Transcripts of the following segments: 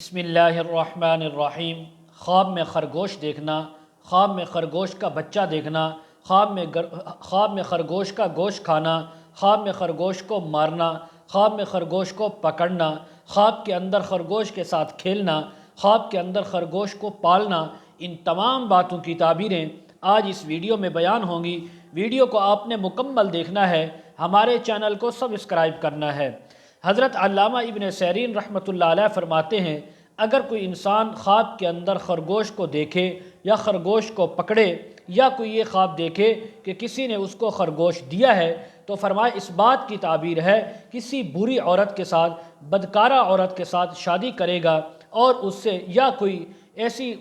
بسم اللہ الرحمن الرحیم۔ خواب میں خرگوش دیکھنا، خواب میں خرگوش کا بچہ دیکھنا، خواب میں خرگوش کا گوشت کھانا، خواب میں خرگوش کو مارنا، خواب میں خرگوش کو پکڑنا، خواب کے اندر خرگوش کے ساتھ کھیلنا، خواب کے اندر خرگوش کو پالنا، ان تمام باتوں کی تعبیریں آج اس ویڈیو میں بیان ہوں گی۔ ویڈیو کو آپ نے مکمل دیکھنا ہے، ہمارے چینل کو سبسکرائب کرنا ہے۔ حضرت علامہ ابن سیرین رحمۃ اللہ علیہ فرماتے ہیں، اگر کوئی انسان خواب کے اندر خرگوش کو دیکھے یا خرگوش کو پکڑے یا کوئی یہ خواب دیکھے کہ کسی نے اس کو خرگوش دیا ہے تو فرمائے اس بات کی تعبیر ہے کسی بری عورت کے ساتھ، بدکارہ عورت کے ساتھ شادی کرے گا اور اس سے یا کوئی ایسی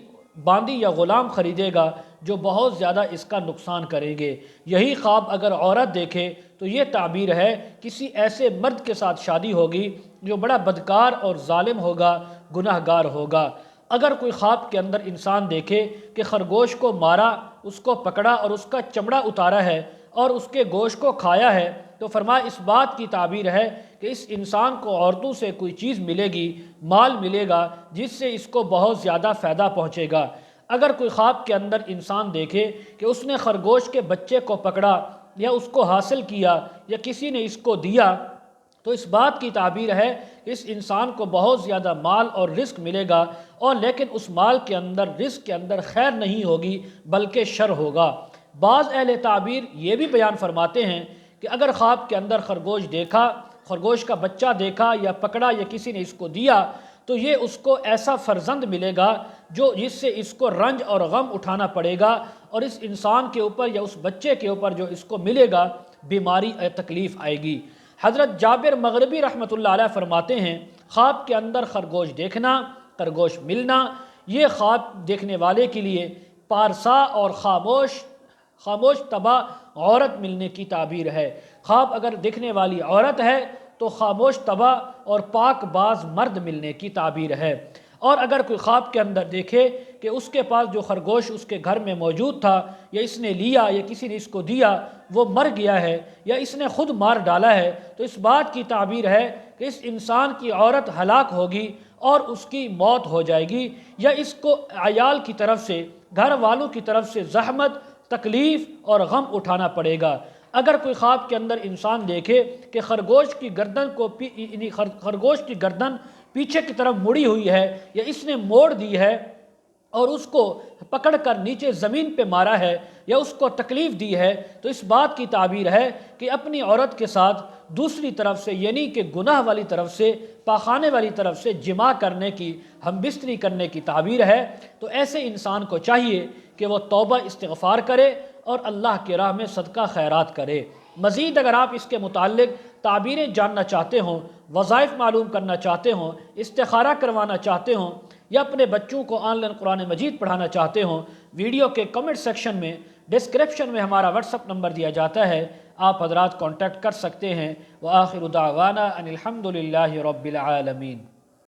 باندی یا غلام خریدے گا جو بہت زیادہ اس کا نقصان کریں گے۔ یہی خواب اگر عورت دیکھے تو یہ تعبیر ہے کسی ایسے مرد کے ساتھ شادی ہوگی جو بڑا بدکار اور ظالم ہوگا، گناہ گار ہوگا۔ اگر کوئی خواب کے اندر انسان دیکھے کہ خرگوش کو مارا، اس کو پکڑا اور اس کا چمڑا اتارا ہے اور اس کے گوشت کو کھایا ہے تو فرمایا اس بات کی تعبیر ہے کہ اس انسان کو عورتوں سے کوئی چیز ملے گی، مال ملے گا جس سے اس کو بہت زیادہ فائدہ پہنچے گا۔ اگر کوئی خواب کے اندر انسان دیکھے کہ اس نے خرگوش کے بچے کو پکڑا یا اس کو حاصل کیا یا کسی نے اس کو دیا تو اس بات کی تعبیر ہے کہ اس انسان کو بہت زیادہ مال اور رزق ملے گا، اور لیکن اس مال کے اندر، رزق کے اندر خیر نہیں ہوگی بلکہ شر ہوگا۔ بعض اہل تعبیر یہ بھی بیان فرماتے ہیں کہ اگر خواب کے اندر خرگوش دیکھا، خرگوش کا بچہ دیکھا یا پکڑا یا کسی نے اس کو دیا تو یہ اس کو ایسا فرزند ملے گا جس سے اس کو رنج اور غم اٹھانا پڑے گا، اور اس انسان کے اوپر یا اس بچے کے اوپر جو اس کو ملے گا بیماری تکلیف آئے گی۔ حضرت جابر مغربی رحمۃ اللہ علیہ فرماتے ہیں، خواب کے اندر خرگوش دیکھنا، خرگوش ملنا، یہ خواب دیکھنے والے کے لیے پارسا اور خاموش طبع عورت ملنے کی تعبیر ہے۔ خواب اگر دیکھنے والی عورت ہے تو خاموش طبع اور پاک باز مرد ملنے کی تعبیر ہے۔ اور اگر کوئی خواب کے اندر دیکھے کہ اس کے پاس جو خرگوش اس کے گھر میں موجود تھا یا اس نے لیا یا کسی نے اس کو دیا وہ مر گیا ہے یا اس نے خود مار ڈالا ہے تو اس بات کی تعبیر ہے کہ اس انسان کی عورت ہلاک ہوگی اور اس کی موت ہو جائے گی، یا اس کو عیال کی طرف سے، گھر والوں کی طرف سے زحمت، تکلیف اور غم اٹھانا پڑے گا۔ اگر کوئی خواب کے اندر انسان دیکھے کہ خرگوش کی گردن پیچھے کی طرف مڑی ہوئی ہے یا اس نے موڑ دی ہے اور اس کو پکڑ کر نیچے زمین پہ مارا ہے یا اس کو تکلیف دی ہے تو اس بات کی تعبیر ہے کہ اپنی عورت کے ساتھ دوسری طرف سے، یعنی کہ گناہ والی طرف سے، پاخانے والی طرف سے جماع کرنے کی، ہم بستری کرنے کی تعبیر ہے۔ تو ایسے انسان کو چاہیے کہ وہ توبہ استغفار کرے اور اللہ کی راہ میں صدقہ خیرات کرے۔ مزید اگر آپ اس کے متعلق تعبیریں جاننا چاہتے ہوں، وظائف معلوم کرنا چاہتے ہوں، استخارہ کروانا چاہتے ہوں یا اپنے بچوں کو آن لائن قرآن مجید پڑھانا چاہتے ہوں، ویڈیو کے کمنٹ سیکشن میں، ڈسکرپشن میں ہمارا واٹس اپ نمبر دیا جاتا ہے، آپ حضرات کانٹیکٹ کر سکتے ہیں۔ وآخر دعوانا ان الحمد للہ رب العالمین۔